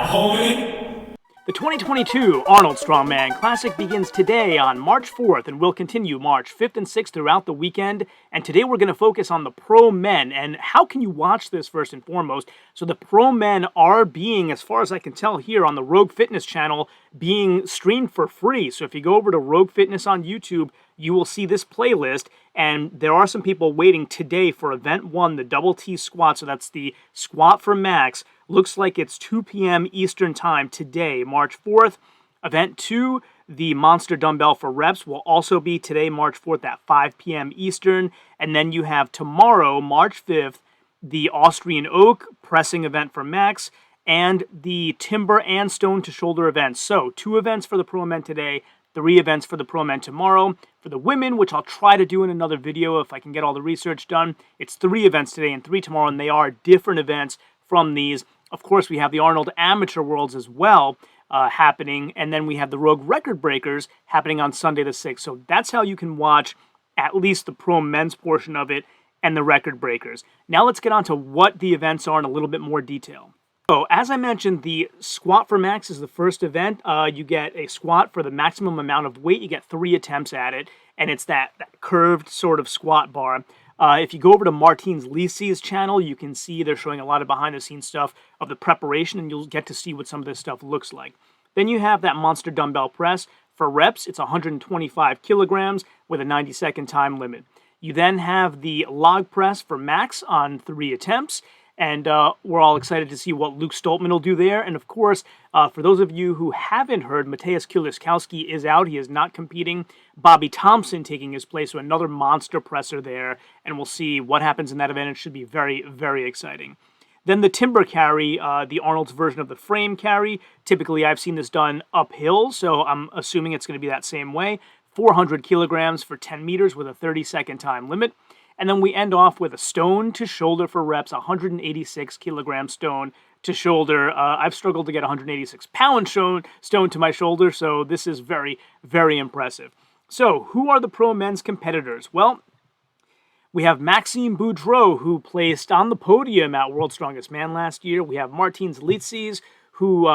The 2022 Arnold Strongman Classic begins today on March 4th and will continue March 5th and 6th throughout the weekend. And today we're going to focus on the pro men. And how can you watch this first and foremost? So the pro men are being, as far as I can tell here on the Rogue Fitness channel, being streamed for free. So if you go over to Rogue Fitness on YouTube, you will see this playlist. And there are some people waiting today for event 1, the double T squat. So that's the squat for max. Looks like it's 2 p.m. Eastern Time today, March 4th. Event 2, the Monster Dumbbell for Reps, will also be today, March 4th at 5 p.m. Eastern. And then you have tomorrow, March 5th, the Austrian Oak Pressing event for Max, and the Timber and Stone to Shoulder events. So 2 events for the pro men today, 3 events for the pro men tomorrow. For the women, which I'll try to do in another video if I can get all the research done, it's 3 events today and 3 tomorrow, and they are different events from these. Of course, we have the Arnold Amateur Worlds as well happening, and then we have the Rogue Record Breakers happening on Sunday the 6th. So that's how you can watch at least the pro men's portion of it and the Record Breakers. Now let's get on to what the events are in a little bit more detail. So as I mentioned, the Squat for Max is the first event. You get a squat for the maximum amount of weight. You get 3 attempts at it, and it's that curved sort of squat bar. If you go over to Martins Lisi's channel, you can see they're showing a lot of behind-the-scenes stuff of the preparation, and you'll get to see what some of this stuff looks like. Then you have that Monster Dumbbell Press. For reps, it's 125 kilograms with a 90-second time limit. You then have the Log Press for max on 3 attempts, and we're all excited to see what Luke Stoltman will do there. And of course, for those of you who haven't heard, Mateusz Kieliszkowski is out. He is not competing. Bobby Thompson taking his place, so another monster presser there. And we'll see what happens in that event. It should be very, very exciting. Then the Timber Carry, the Arnold's version of the frame carry. Typically, I've seen this done uphill, so I'm assuming it's going to be that same way. 400 kilograms for 10 meters with a 30-second time limit. And then we end off with a stone to shoulder for reps, 186 kilogram stone to shoulder. I've struggled to get 186 pound stone to my shoulder, so this is very, very impressive. So who are the pro men's competitors? Well, we have Maxime Boudreau, who placed on the podium at World's Strongest Man last year. We have Martins Licis, who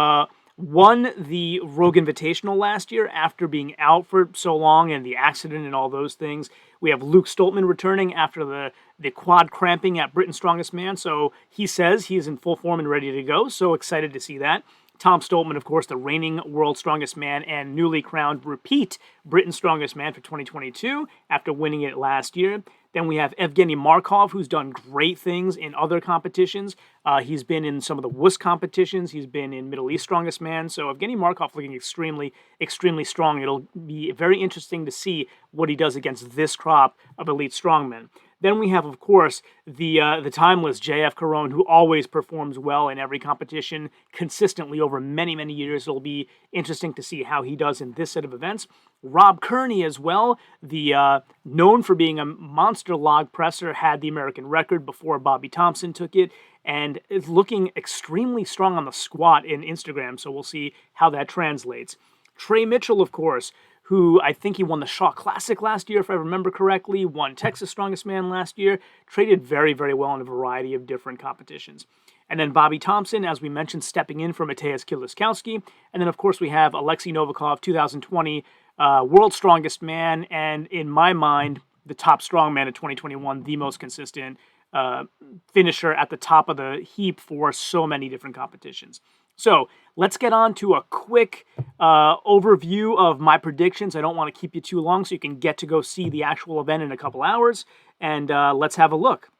won the Rogue Invitational last year after being out for so long and the accident and all those things. We have Luke Stoltman returning after the quad cramping at Britain's Strongest Man. So he says he is in full form and ready to go. So excited to see that. Tom Stoltman, of course, the reigning World's Strongest Man and newly crowned repeat Britain's Strongest Man for 2022 after winning it last year. Then we have Evgeny Markov, who's done great things in other competitions. He's been in some of the WUS competitions. He's been in Middle East Strongest Man. So Evgeny Markov looking extremely, extremely strong. It'll be very interesting to see what he does against this crop of elite strongmen. Then we have, of course, the timeless JF Caron, who always performs well in every competition consistently over many, many years. It'll be interesting to see how he does in this set of events. Rob Kearney as well, the known for being a monster log presser, had the American record before Bobby Thompson took it, and is looking extremely strong on the squat in Instagram, so we'll see how that translates. Trey Mitchell, of course, who I think he won the Shaw Classic last year, if I remember correctly, won Texas Strongest Man last year, traded very, very well in a variety of different competitions. And then Bobby Thompson, as we mentioned, stepping in for Mateusz Kieliszkowski. And then, of course, we have Alexei Novikov, 2020 World's Strongest Man, and in my mind, the top strongman of 2021, the most consistent finisher at the top of the heap for so many different competitions. So let's get on to a quick overview of my predictions. I don't want to keep you too long so you can get to go see the actual event in a couple hours. And let's have a look.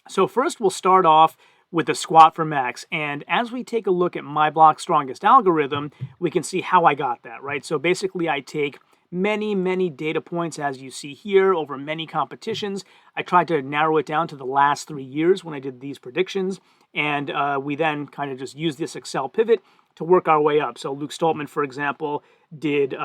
So first we'll start off with the squat for max. And as we take a look at my block strongest algorithm, we can see how I got that, right? So basically I take many, many data points, as you see here, over many competitions. I tried to narrow it down to the last 3 years when I did these predictions, and we then kind of just used this Excel pivot to work our way up. So Luke Stoltman, for example, did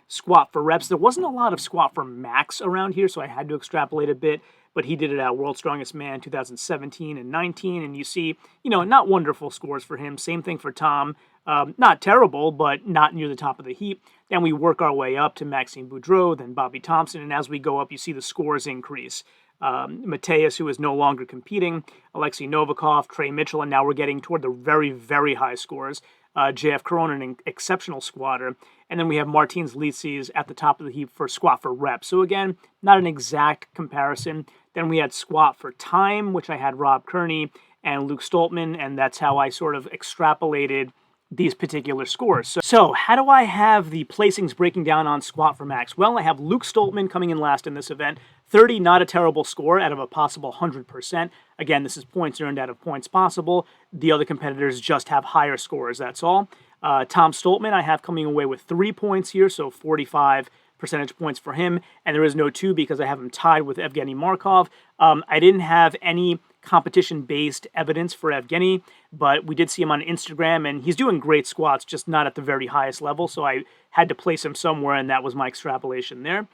squat for reps. There wasn't a lot of squat for max around here, so I had to extrapolate a bit, but he did it at World's Strongest Man 2017 and 19, and you see, not wonderful scores for him. Same thing for Tom. Not terrible, but not near the top of the heap. Then we work our way up to Maxime Boudreau, then Bobby Thompson, and as we go up, you see the scores increase. Mateusz, who is no longer competing, Alexei Novikov, Trey Mitchell, and now we're getting toward the very, very high scores. JF Corona, an exceptional squatter. And then we have Martins Licis at the top of the heap for squat for reps. So again, not an exact comparison. Then we had squat for time, which I had Rob Kearney and Luke Stoltman, and that's how I sort of extrapolated these particular scores. So how do I have the placings breaking down on squat for max? Well, I have Luke Stoltman coming in last in this event. 30, not a terrible score out of a possible 100%. Again, this is points earned out of points possible. The other competitors just have higher scores, that's all. Tom Stoltman, I have coming away with 3 points here, so 45 percentage points for him. And there is no 2 because I have him tied with Evgeny Markov. I didn't have any competition-based evidence for Evgeny, but we did see him on Instagram, and he's doing great squats, just not at the very highest level, so I had to place him somewhere, and that was my extrapolation there.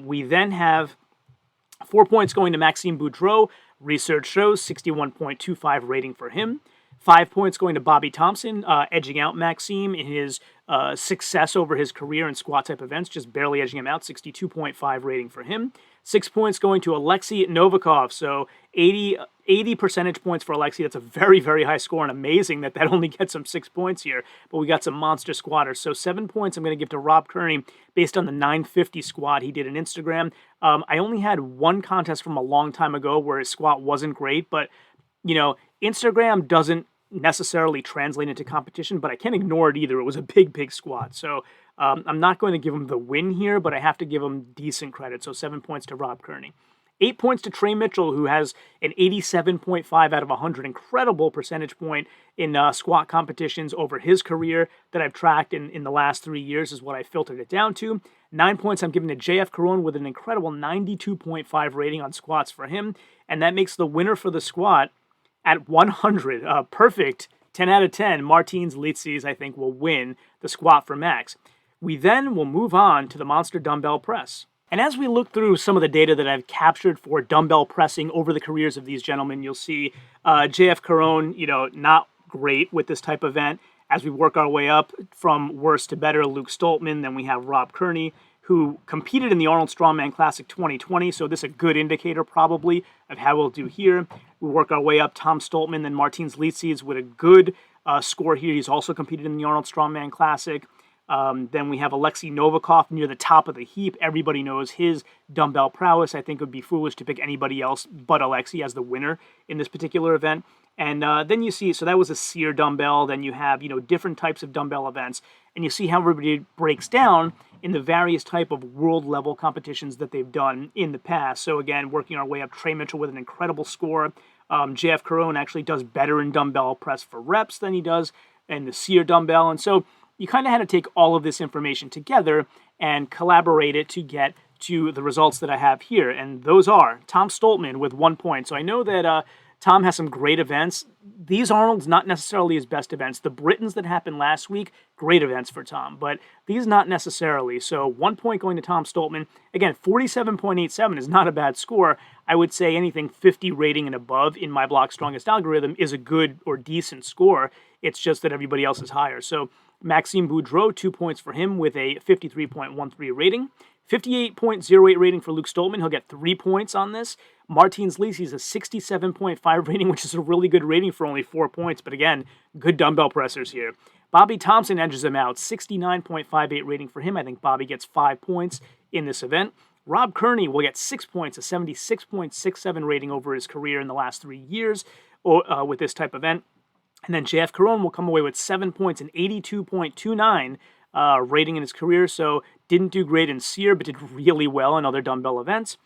We then have 4 points going to Maxime Boudreau. Research shows 61.25 rating for him. 5 points going to Bobby Thompson, edging out Maxime in his success over his career in squat-type events, just barely edging him out, 62.5 rating for him. 6 points going to Alexei Novikov, so 80 percentage points for Alexei. That's a very, very high score, and amazing that only gets him 6 points here. But we got some monster squatters. So 7 points I'm going to give to Rob Kearney based on the 950 squat he did on Instagram. I only had one contest from a long time ago where his squat wasn't great, but, you know, Instagram doesn't necessarily translate into competition, but I can't ignore it either. It was a big, big squat. So I'm not going to give him the win here, but I have to give him decent credit. So 7 points to Rob Kearney. 8 points to Trey Mitchell, who has an 87.5 out of 100. Incredible percentage point in squat competitions over his career that I've tracked in the last 3 years is what I filtered it down to. 9 points I'm giving to JF Corona with an incredible 92.5 rating on squats for him. And that makes the winner for the squat at 100. Perfect. 10 out of 10. Martins Licis, I think, will win the squat for max. We then will move on to the monster dumbbell press. And as we look through some of the data that I've captured for dumbbell pressing over the careers of these gentlemen, you'll see JF Corona, not great with this type of event. As we work our way up from worse to better, Luke Stoltman, then we have Rob Kearney, who competed in the Arnold Strongman Classic 2020, so this is a good indicator probably of how we'll do here. We work our way up, Tom Stoltman, then Martins Licis with a good score here. He's also competed in the Arnold Strongman Classic. Then we have Alexei Novikov near the top of the heap. Everybody knows his dumbbell prowess. I think it would be foolish to pick anybody else but Alexei as the winner in this particular event. And then you see, so that was a sear dumbbell. Then you have, different types of dumbbell events. And you see how everybody breaks down in the various type of world level competitions that they've done in the past. So again, working our way up, Trey Mitchell with an incredible score. JF Corona actually does better in dumbbell press for reps than he does in the sear dumbbell. And so you kind of had to take all of this information together and collaborate it to get to the results that I have here. And those are Tom Stoltman with 1 point. So I know that Tom has some great events. These Arnold's not necessarily his best events. The Britons that happened last week, great events for Tom, but these not necessarily. So 1 point going to Tom Stoltman. Again, 47.87 is not a bad score. I would say anything 50 rating and above in my block strongest algorithm is a good or decent score. It's just that everybody else is higher. So Maxime Boudreau, 2 points for him with a 53.13 rating. 58.08 rating for Luke Stoltman. He'll get 3 points on this. Martins Licis a 67.5 rating, which is a really good rating for only 4 points. But again, good dumbbell pressers here. Bobby Thompson edges him out. 69.58 rating for him. I think Bobby gets 5 points in this event. Rob Kearney will get 6 points, a 76.67 rating over his career in the last 3 years with this type of event. And then JF Corona will come away with 7 points and 82.29 rating in his career. So didn't do great in sear, but did really well in other dumbbell events.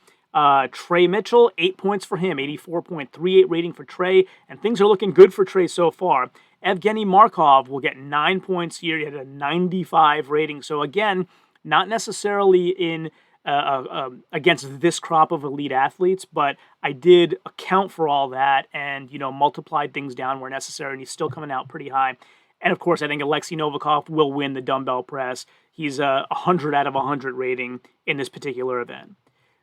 Trey Mitchell, 8 points for him, 84.38 rating for Trey. And things are looking good for Trey so far. Evgeny Markov will get 9 points here. He had a 95 rating. So again, not necessarily in against this crop of elite athletes, but I did account for all that and, multiplied things down where necessary, and he's still coming out pretty high. And of course, I think Alexei Novikov will win the dumbbell press. He's a 100 out of 100 rating in this particular event.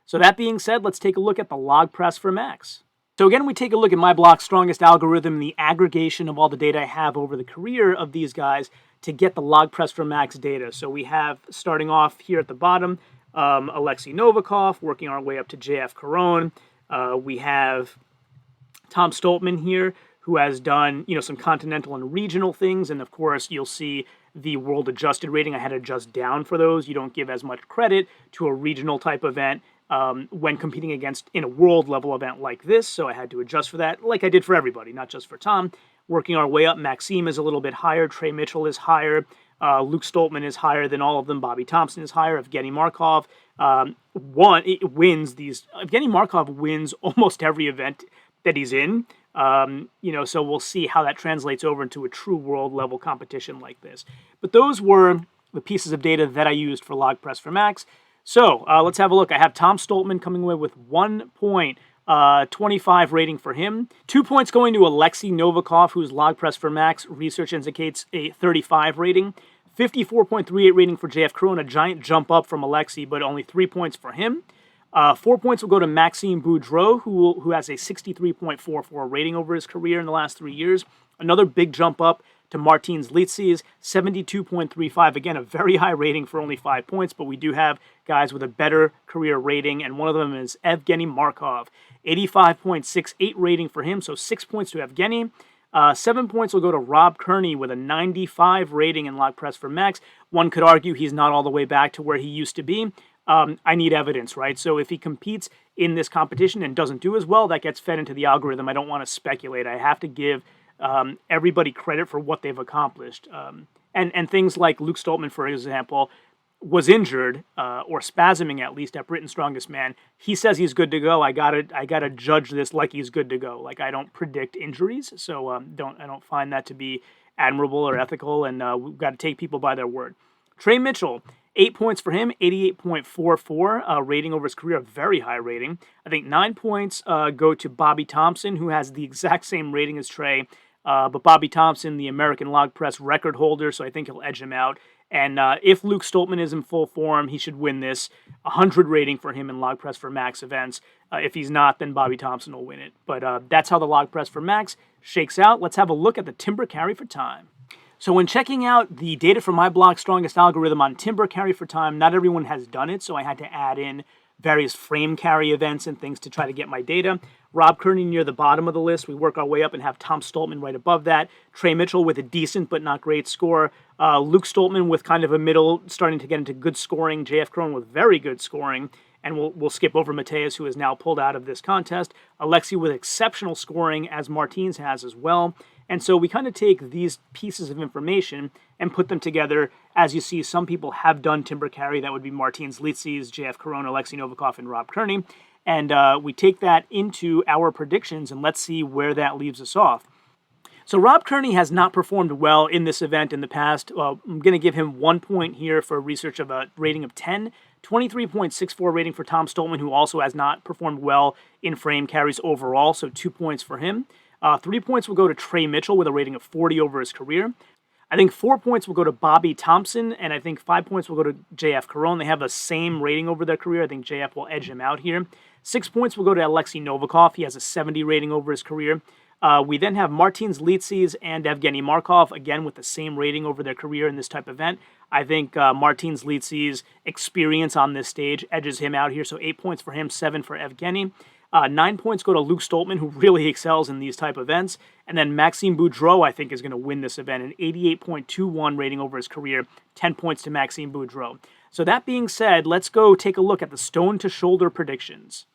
So that being said, let's take a look at the log press for max. So again, we take a look at my block's strongest algorithm, the aggregation of all the data I have over the career of these guys to get the log press for max data. So we have, starting off here at the bottom, Alexei Novikov, working our way up to JF Corona. We have Tom Stoltman here, who has done, some continental and regional things. And of course, you'll see the world adjusted rating. I had to adjust down for those. You don't give as much credit to a regional type event when competing against in a world level event like this. So I had to adjust for that, like I did for everybody, not just for Tom. Working our way up, Maxime is a little bit higher. Trey Mitchell is higher. Luke Stoltman is higher than all of them. Bobby Thompson is higher. Evgeny Markov wins these. Evgeny Markov wins almost every event that he's in. So we'll see how that translates over into a true world level competition like this. But those were the pieces of data that I used for Log Press for Max. So let's have a look. I have Tom Stoltman coming away with 1 point. 25 rating for him. 2 points going to Alexei Novikov, whose Log Press for Max research indicates a 35 rating. 54.38 rating for JF Caron, a giant jump up from Alexei, but only 3 points for him. 4 points will go to Maxime Boudreau, who has a 63.44 rating over his career in the last 3 years. Another big jump up to Martins Litsi's 72.35. Again, a very high rating for only 5 points, but we do have guys with a better career rating, and one of them is Evgeny Markov. 85.68 rating for him, so 6 points to Evgeny. 7 points will go to Rob Kearney with a 95 rating in Log Press for Max. One could argue he's not all the way back to where he used to be. I need evidence, right? So if he competes in this competition and doesn't do as well, that gets fed into the algorithm. I don't want to speculate. I have to give everybody credit for what they've accomplished. And things like Luke Stoltman, for example, was injured or spasming at least at Britain's Strongest Man. He says he's good to go. I gotta judge this like he's good to go. Like, I don't predict injuries, so I don't find that to be admirable or ethical. And we've got to take people by their word. Trey Mitchell, 8 points for him, 88.44 rating over his career, a very high rating. I think 9 points go to Bobby Thompson, who has the exact same rating as Trey. But Bobby Thompson, the American Log Press record holder, so I think he'll edge him out. And if Luke Stoltman is in full form, he should win this. 100 rating for him in Log Press for Max events. If he's not, then Bobby Thompson will win it. But that's how the Log Press for Max shakes out. Let's have a look at the Timber Carry for Time. So when checking out the data from my blog's strongest algorithm on Timber Carry for Time, not everyone has done it, so I had to add in various frame carry events and things to try to get my data. Rob Kearney near the bottom of the list. We work our way up and have Tom Stoltman right above that. Trey Mitchell with a decent but not great score. Luke Stoltman with kind of a middle, starting to get into good scoring. JF Caron with very good scoring. And we'll skip over Mateus, who is now pulled out of this contest. Alexei with exceptional scoring, as Martins has as well. And so we kind of take these pieces of information and put them together. As you see, some people have done Timber Carry. That would be Martins Litsi's, JF Caron, Alexei Novikov, and Rob Kearney. And we take that into our predictions, and let's see where that leaves us off. So Rob Kearney has not performed well in this event in the past. I'm going to give him 1 point here for research of a rating of 10. 23.64 rating for Tom Stoltman, who also has not performed well in frame carries overall, so 2 points for him. 3 points will go to Trey Mitchell with a rating of 40 over his career. I think 4 points will go to Bobby Thompson, and I think 5 points will go to JF Caron. They have the same rating over their career. I think JF will edge him out here. 6 points will go to Alexei Novikov. He has a 70 rating over his career. We then have Martins Litsi's and Evgeny Markov, again with the same rating over their career in this type of event. I think Martins Litsi's experience on this stage edges him out here, so 8 points for him, 7 for Evgeny. 9 points go to Luke Stoltman, who really excels in these type of events. And then Maxime Boudreau, I think, is going to win this event, an 88.21 rating over his career, 10 points to Maxime Boudreau. So that being said, let's go take a look at the stone-to-shoulder predictions.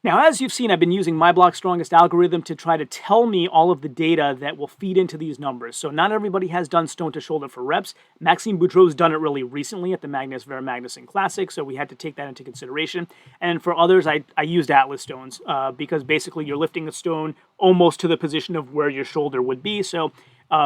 Now, as you've seen, I've been using my blog's strongest algorithm to try to tell me all of the data that will feed into these numbers. So not everybody has done stone to shoulder for reps. Maxime Boudreau's done it really recently at the Magnus Vera Magnuson Classic, so we had to take that into consideration. And for others, I used Atlas stones because basically you're lifting the stone almost to the position of where your shoulder would be. So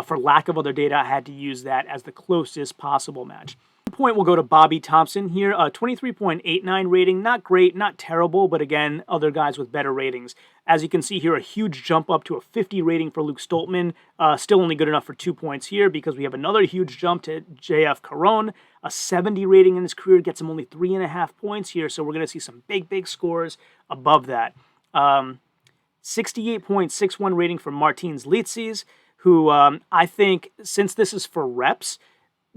for lack of other data, I had to use that as the closest possible match. Point will go to Bobby Thompson here, a 23.89 rating, not great, not terrible, but again, other guys with better ratings. As you can see here, a huge jump up to a 50 rating for Luke Stoltman, still only good enough for 2 points here because we have another huge jump to JF Caron, a 70 rating in his career, gets him only 3.5 points here, so we're going to see some big scores above that. 68.61 rating for Martins Litsi's, who I think, since this is for reps,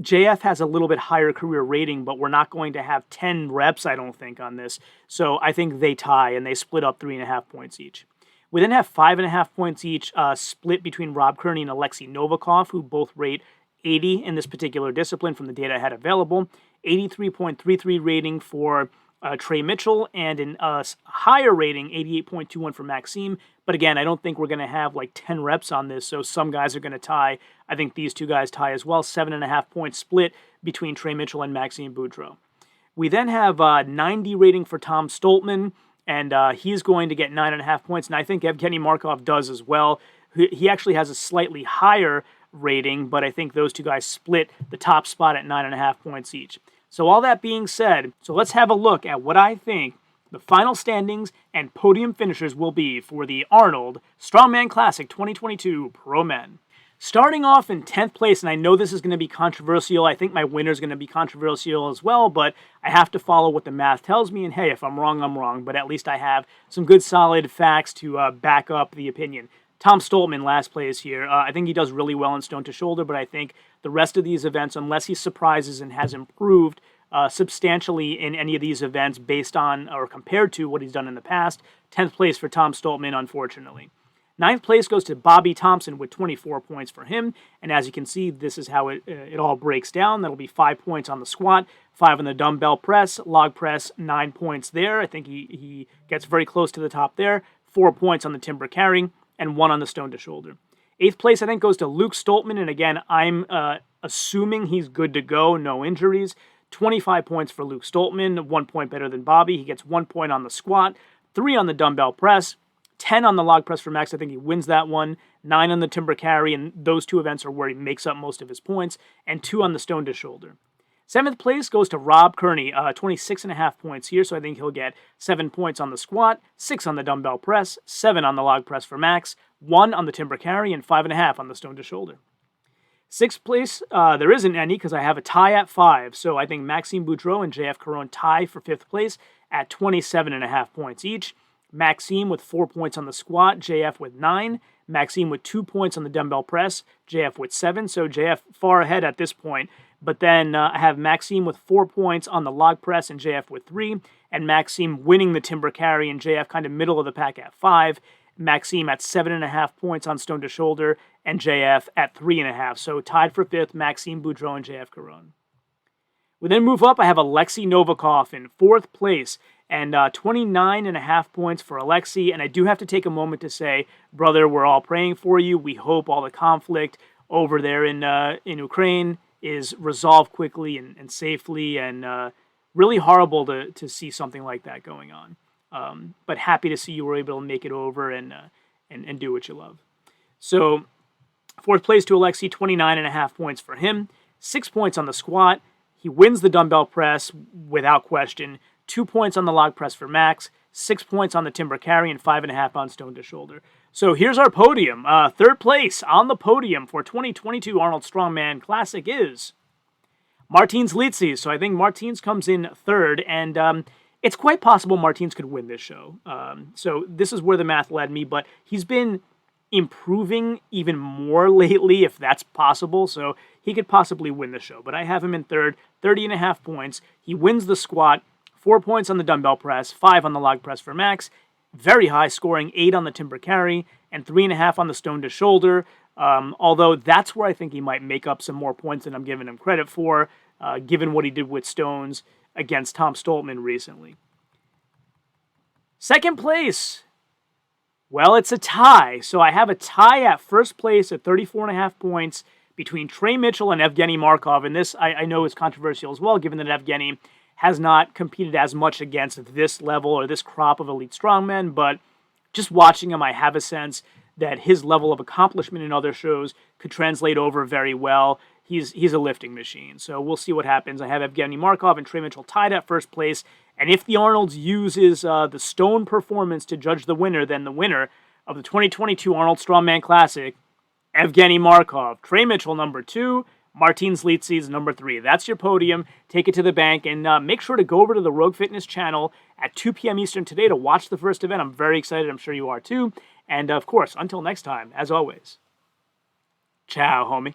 JF has a little bit higher career rating, but we're not going to have 10 reps, I don't think, on this. So I think they tie, and they split up 3.5 points each. We then have 5.5 points each, split between Rob Kearney and Alexei Novikov, who both rate 80 in this particular discipline from the data I had available. 83.33 rating for Trey Mitchell, and a higher rating, 88.21 for Maxime. But again, I don't think we're going to have like 10 reps on this, so some guys are going to tie. I think these two guys tie as well. 7.5 points split between Trey Mitchell and Maxime Boudreau. We then have 90 rating for Tom Stoltman, and he's going to get 9.5 points, and I think Evgeny Markov does as well. He actually has a slightly higher rating, but I think those two guys split the top spot at 9.5 points each. So all that being said, so let's have a look at what I think the final standings and podium finishers will be for the Arnold Strongman Classic 2022 Pro Men. Starting off in 10th place, and I know this is going to be controversial. I think my winner is going to be controversial as well, but I have to follow what the math tells me, and hey, if I'm wrong, I'm wrong, but at least I have some good solid facts to back up the opinion. Tom Stoltman, last place here. I think he does really well in stone to shoulder, but I think the rest of these events, unless he surprises and has improved substantially in any of these events based on or compared to what he's done in the past, 10th place for Tom Stoltman, unfortunately. 9th place goes to Bobby Thompson with 24 points for him, and as you can see, this is how it all breaks down. That'll be 5 points on the squat, 5 on the dumbbell press, log press, 9 points there. I think he gets very close to the top there. 4 points on the timber carry, and 1 on the stone to shoulder. 8th place, I think, goes to Luke Stoltman, and again, I'm assuming he's good to go, no injuries. 25 points for Luke Stoltman, 1 point better than Bobby. He gets 1 point on the squat, 3 on the dumbbell press, 10 on the log press for Max. I think he wins that one. 9 on the timber carry, and those two events are where he makes up most of his points, and 2 on the stone to shoulder. 7th place goes to Rob Kearney, 26.5 points here, so I think he'll get 7 points on the squat, 6 on the dumbbell press, 7 on the log press for Max, 1 on the timber carry, and 5.5 on the stone to shoulder. 6th place, there isn't any because I have a tie at 5, so I think Maxime Boudreau and JF Caron tie for 5th place at 27.5 points each. Maxime with 4 points on the squat, JF with 9, Maxime with 2 points on the dumbbell press, JF with 7, so JF far ahead at this point. But then I have Maxime with 4 points on the log press and JF with 3, and Maxime winning the timber carry and JF kind of middle of the pack at 5. Maxime at 7.5 points on stone to shoulder, and JF at 3.5. So tied for 5th, Maxime Boudreau and JF Caron. We then move up. I have Alexei Novikov in 4th place, and 29.5 points for Alexei. And I do have to take a moment to say, brother, we're all praying for you. We hope all the conflict over there in Ukraine is resolved quickly and safely, and really horrible to see something like that going on. But happy to see you were able to make it over and do what you love. So 4th place to Alexei, 29.5 points for him. 6 points on the squat. He wins the dumbbell press without question. 2 points on the log press for Max. 6 points on the timber carry and 5.5 on stone to shoulder. So here's our podium. 3rd place on the podium for 2022 Arnold Strongman Classic is Martins Litzis. So I think Martins comes in 3rd, and it's quite possible Martins could win this show. So this is where the math led me, but he's been improving even more lately, if that's possible, so he could possibly win the show. But I have him in 3rd, 30.5 points. He wins the squat, 4 points on the dumbbell press, 5 on the log press for Max, very high scoring, 8 on the timber carry, and 3.5 on the stone to shoulder, although that's where I think he might make up some more points than I'm giving him credit for, given what he did with stones against Tom Stoltman recently. 2nd place, well, it's a tie. So I have a tie at 1st place at 34.5 points between Trey Mitchell and Evgeny Markov, and this I know is controversial as well, given that Evgeny has not competed as much against this level or this crop of elite strongmen, but just watching him, I have a sense that his level of accomplishment in other shows could translate over very well. He's a lifting machine, so we'll see what happens. I have Evgeny Markov and Trey Mitchell tied at 1st place, and if the Arnolds uses the stone performance to judge the winner, then the winner of the 2022 Arnold Strongman Classic, Evgeny Markov. Trey Mitchell, number 2. Martins Litzis, number 3. That's your podium. Take it to the bank, and make sure to go over to the Rogue Fitness channel at 2 p.m. Eastern today to watch the first event. I'm very excited. I'm sure you are too. And, of course, until next time, as always, ciao, homie.